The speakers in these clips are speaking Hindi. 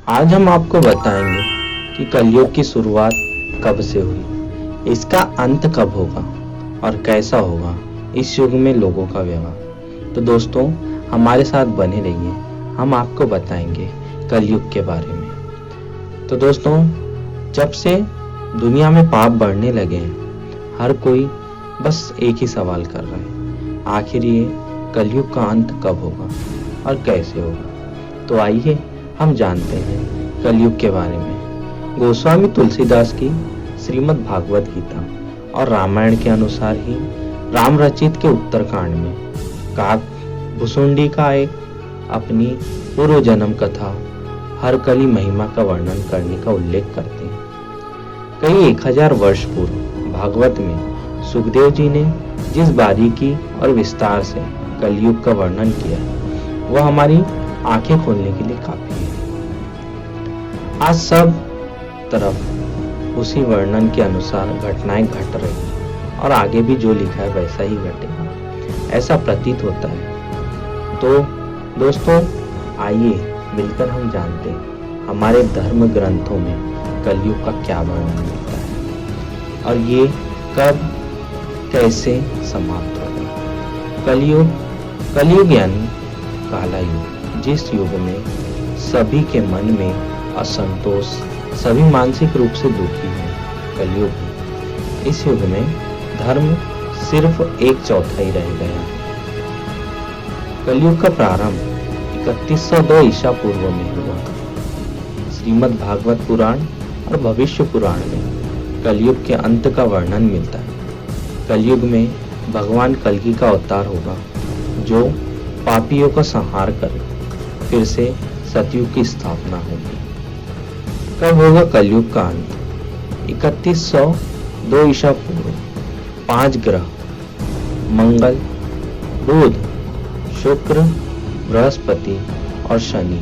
आज हम आपको बताएंगे कि कलयुग की शुरुआत कब से हुई, इसका अंत कब होगा और कैसा होगा इस युग में लोगों का व्यवहार। तो दोस्तों, हमारे साथ बने रहिए, हम आपको बताएंगे कलयुग के बारे में। तो दोस्तों, जब से दुनिया में पाप बढ़ने लगे हैं, हर कोई बस एक ही सवाल कर रहा है, आखिर ये कलयुग का अंत कब होगा और कैसे होगा। तो आइए हम जानते हैं कलयुग के बारे में। गोस्वामी तुलसीदास की श्रीमद् भागवत गीता और रामायण के अनुसार ही राम रचित के उत्तरकांड में काक भुसुंडी का एक अपनी पूर्व जन्म कथा हर कली महिमा का वर्णन करने का उल्लेख करते हैं। कई 1000 वर्ष पूर्व भागवत में सुखदेव जी ने जिस बारीकी और विस्तार से कलयुग का वर्णन किया, वह हमारी आंखें खोलने के लिए काफी है। आज सब तरफ उसी वर्णन के अनुसार घटनाएं घट रही हैं और आगे भी जो लिखा है वैसा ही घटेगा, ऐसा प्रतीत होता है। तो दोस्तों, आइए मिलकर हम जानते हैं हमारे धर्म ग्रंथों में कलयुग का क्या वर्णन मिलता है और ये कब कैसे समाप्त होगा। कलयुग यानी काला युग, जिस युग में सभी के मन में असंतोष, सभी मानसिक रूप से दुखी हैं, कलयुग है। इस युग में धर्म सिर्फ 1/4 रह गया है। कलयुग का प्रारंभ 3102 ईसा पूर्व में हुआ। श्रीमद् भागवत पुराण और भविष्य पुराण में कलयुग के अंत का वर्णन मिलता है। कलयुग में भगवान कल्कि का अवतार होगा, जो पापियों का संहार करे, फिर से सतयुग की स्थापना होगी। कब होगा कलयुग का अंत? 3102 ईसा पूर्व 5 ग्रह मंगल, बुध, शुक्र, बृहस्पति और शनि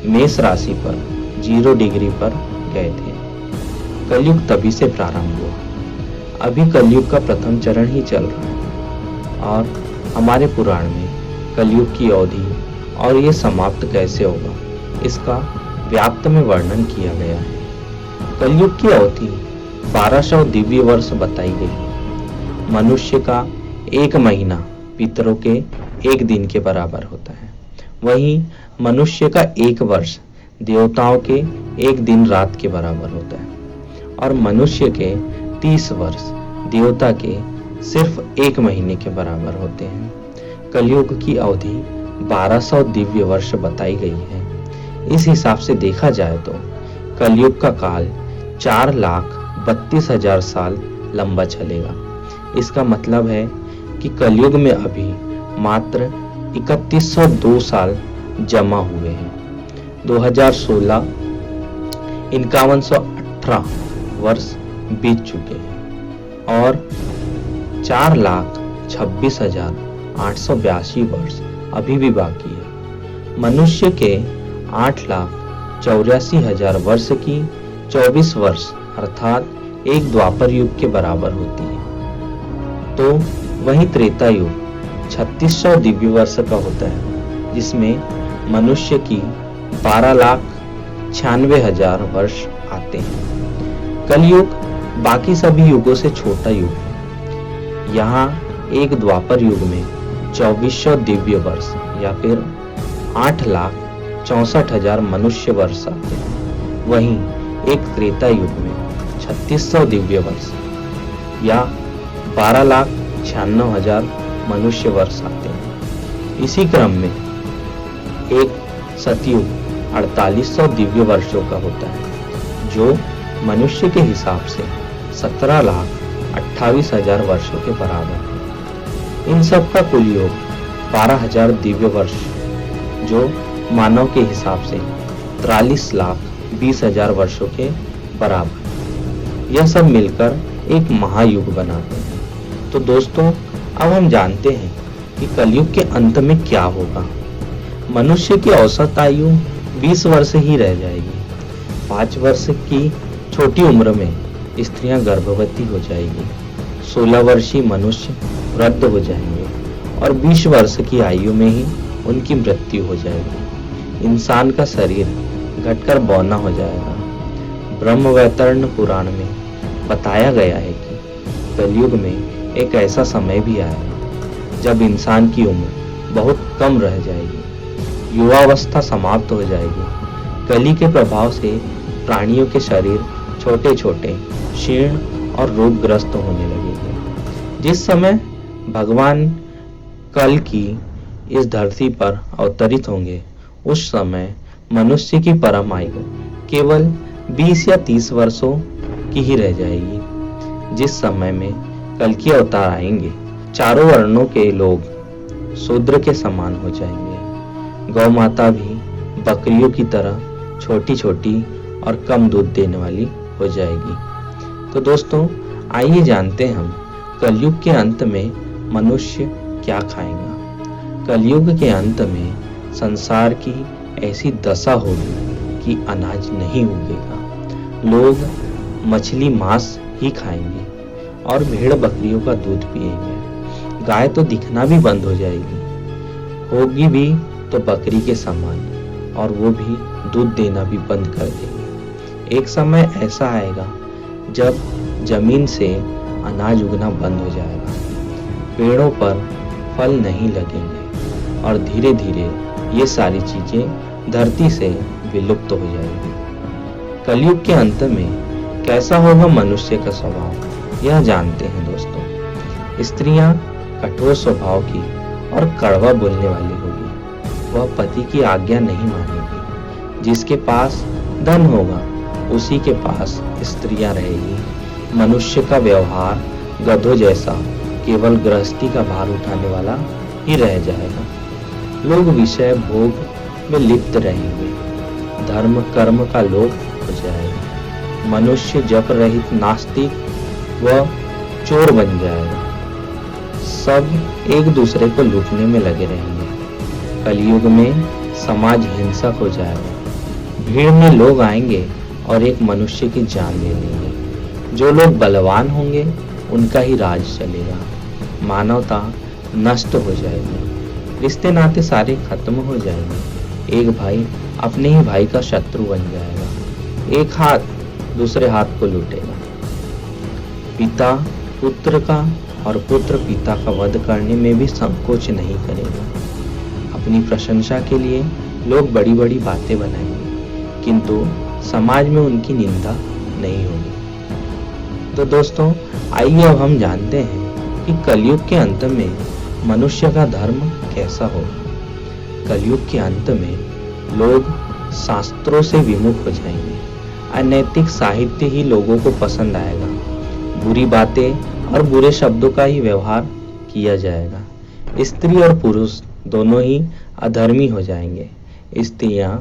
मेष राशि पर 0 डिग्री पर गए थे। कलयुग तभी से प्रारंभ हुआ। अभी कलयुग का प्रथम चरण ही चल रहा है और हमारे पुराण में कलयुग की अवधि और ये समाप्त कैसे होगा, इसका व्याप्त में वर्णन किया गया है। कलयुग की अवधि 1200 दिव्य वर्ष बताई गई। मनुष्य का 1 महीना पितरों के 1 दिन के बराबर होता है। वहीं मनुष्य का 1 वर्ष देवताओं के 1 दिन रात के बराबर होता है और मनुष्य के 30 वर्ष देवता के सिर्फ 1 महीने के बराबर होते हैं। कलयुग की अवधि 1200 दिव्य वर्ष बताई गई है। इस हिसाब से देखा जाए तो कलयुग का काल 4,32,000 साल लंबा चलेगा। इसका मतलब है कि कलयुग में अभी मात्र 3102 साल जमा हुए हैं। 2016 5118 वर्ष बीत चुके हैं और 4,26,882 वर्ष अभी भी बाकी है। मनुष्य के 8,84,000 वर्ष की 24 वर्ष अर्थात एक द्वापर युग के बराबर होती है। तो वही त्रेता युग 3600 दिव्य वर्ष का होता है, जिसमें मनुष्य की 12,96,000 वर्ष आते हैं। कलयुग बाकी सभी युगों से छोटा युग है। यहाँ एक द्वापर युग में 2400 दिव्य वर्ष या फिर 8,64,000 मनुष्य वर्ष आते हैं। वहीं एक त्रेता युग में 3600 दिव्य वर्ष या 12,96,000 मनुष्य वर्ष आते हैं। इसी क्रम में एक सतयुग 4800 दिव्य वर्षों का होता है, जो मनुष्य के हिसाब से 17,28,000 वर्षों के बराबर है। इन सब का कुल योग 12,000 दिव्य वर्ष, जो मानव के हिसाब से 43,20,000 वर्षों के बराबर। यह सब मिलकर एक महायुग बनाते हैं। तो दोस्तों, अब हम जानते हैं कि कलयुग के अंत में क्या होगा। मनुष्य की औसत आयु 20 वर्ष ही रह जाएगी। 5 वर्ष की छोटी उम्र में स्त्रियां गर्भवती हो जाएगी। 16 वर्षीय मनुष्य वृद्ध हो जाएंगे और 20 वर्ष की आयु में ही उनकी मृत्यु हो जाएगी। इंसान का शरीर घटकर बौना हो जाएगा। ब्रह्मवैवर्तन पुराण में बताया गया है कि कलयुग में एक ऐसा समय भी आएगा जब इंसान की उम्र बहुत कम रह जाएगी, युवावस्था समाप्त हो जाएगी। कली के प्रभाव से प्राणियों के शरीर छोटे छोटे, क्षीण और रोगग्रस्त होने लगेंगे। जिस समय भगवान कल की इस धरती पर अवतरित होंगे, उस समय मनुष्य की परम आयु केवल 20 या 30 वर्षों की ही रह जाएगी। जिस समय में कल की अवतार आएंगे, चारों वर्णों के लोग शूद्र के समान हो जाएंगे। गौ माता भी बकरियों की तरह छोटी छोटी और कम दूध देने वाली हो जाएगी। तो दोस्तों, आइए जानते हैं हम कलयुग के अंत में मनुष्य क्या खाएगा। कलयुग के अंत में संसार की ऐसी दशा होगी कि अनाज नहीं उगेगा। लोग मछली मांस ही खाएंगे और भेड़ बकरियों का दूध पिएंगे। गाय तो दिखना भी बंद हो जाएगी, होगी भी तो बकरी के समान, और वो भी दूध देना भी बंद कर देंगे। एक समय ऐसा आएगा जब जमीन से अनाज उगना बंद हो जाएगा, पेड़ों पर फल नहीं लगेंगे और धीरे धीरे ये सारी चीजें धरती से विलुप्त हो जाएगी। कलयुग के अंत में कैसा होगा मनुष्य का स्वभाव, यह जानते हैं दोस्तों। स्त्रियां कठोर स्वभाव की और कड़वा बोलने वाली होगी। वह पति की आज्ञा नहीं मानेगी। जिसके पास धन होगा उसी के पास स्त्रियां रहेगी। मनुष्य का व्यवहार गधों जैसा केवल गृहस्थी का भार उठाने वाला ही रह जाएगा। लोग विषय भोग में लिप्त रहेंगे। धर्म कर्म का लोप हो जाएगा। मनुष्य जप रहित नास्तिक व चोर बन जाएगा। सब एक दूसरे को लूटने में लगे रहेंगे। कलयुग में समाज हिंसक हो जाएगा। भीड़ में लोग आएंगे और एक मनुष्य की जान ले लेंगे। जो लोग बलवान होंगे उनका ही राज चलेगा। मानवता नष्ट हो जाएगी। रिश्ते नाते सारे खत्म हो जाएंगे। एक भाई अपने ही भाई का शत्रु बन जाएगा। एक हाथ दूसरे हाथ को लूटेगा। पिता पुत्र का और पुत्र पिता का वध करने में भी संकोच नहीं करेगा। अपनी प्रशंसा के लिए लोग बड़ी बड़ी बातें बनाएंगे, किंतु समाज में उनकी निंदा नहीं होगी। तो दोस्तों, आइए अब हम जानते हैं कि कलयुग के अंत में मनुष्य का धर्म कैसा होगा। कलयुग के अंत में लोग शास्त्रों से विमुख हो जाएंगे। अनैतिक साहित्य ही लोगों को पसंद आएगा। बुरी बातें और बुरे शब्दों का ही व्यवहार किया जाएगा। स्त्री और पुरुष दोनों ही अधर्मी हो जाएंगे। स्त्रियां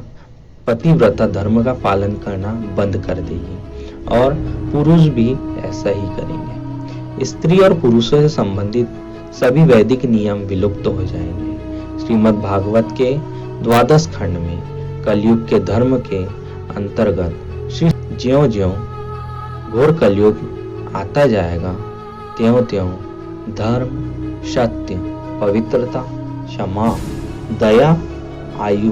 पतिव्रता धर्म का पालन करना बंद कर देगी और पुरुष भी ऐसा ही करेंगे। स्त्री और पुरुषों से संबंधित सभी वैदिक नियम विलुप्त हो जाएंगे। श्रीमद् भागवत के 12 खंड में कलयुग के धर्म के अंतर्गत श्री ज्यों-ज्यों घोर कलयुग आता जाएगा, त्यों-त्यों धर्म, सत्य, पवित्रता, क्षमा, दया, आयु,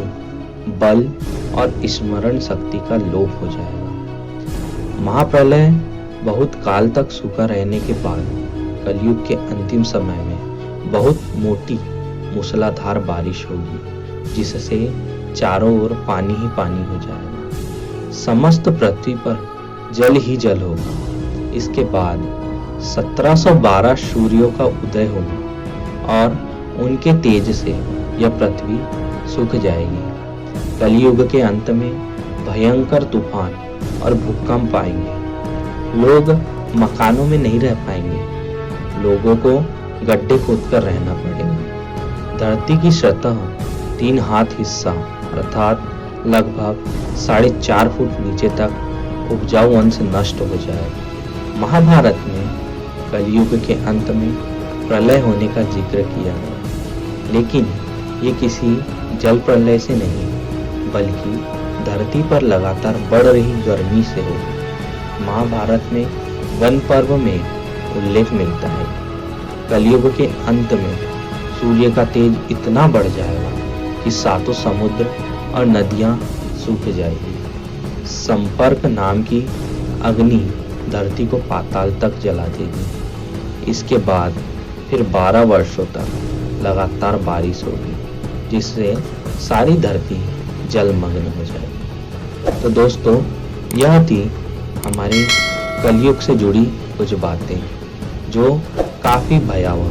बल और स्मरण शक्ति का लोप हो जाएगा। महाप्रलय बहुत काल तक सूखा रहने के बाद कलयुग के अंतिम समय में बहुत मोटी मूसलाधार बारिश होगी, जिससे चारों ओर पानी ही पानी हो जाएगा। समस्त पृथ्वी पर जल ही जल होगा। इसके बाद 1712 सूर्यों का उदय होगा और उनके तेज से यह पृथ्वी सूख जाएगी। कलयुग के अंत में भयंकर तूफान और भूकंप आएंगे। लोग मकानों में नहीं रह पाएंगे। लोगों को गड्ढे खोदकर रहना पड़ेगा। धरती की सतह 3 हाथ हिस्सा अर्थात लगभग 4.5 फुट नीचे तक उपजाऊ अंश नष्ट हो जाएगा। महाभारत में कलयुग के अंत में प्रलय होने का जिक्र किया गया, लेकिन ये किसी जल प्रलय से नहीं बल्कि धरती पर लगातार बढ़ रही गर्मी से होगी। महाभारत में वन पर्व में उल्लेख मिलता है। कलयुग के अंत में सूर्य का तेज इतना बढ़ जाएगा कि 7 समुद्र और नदियां सूख जाएगी। संपर्क नाम की अग्नि धरती को पाताल तक जला देगी। इसके बाद फिर 12 वर्षों तक लगातार बारिश होगी, जिससे सारी धरती जलमग्न हो जाएगी। तो दोस्तों, यह थी हमारी कलयुग से जुड़ी कुछ बातें जो काफ़ी भयावह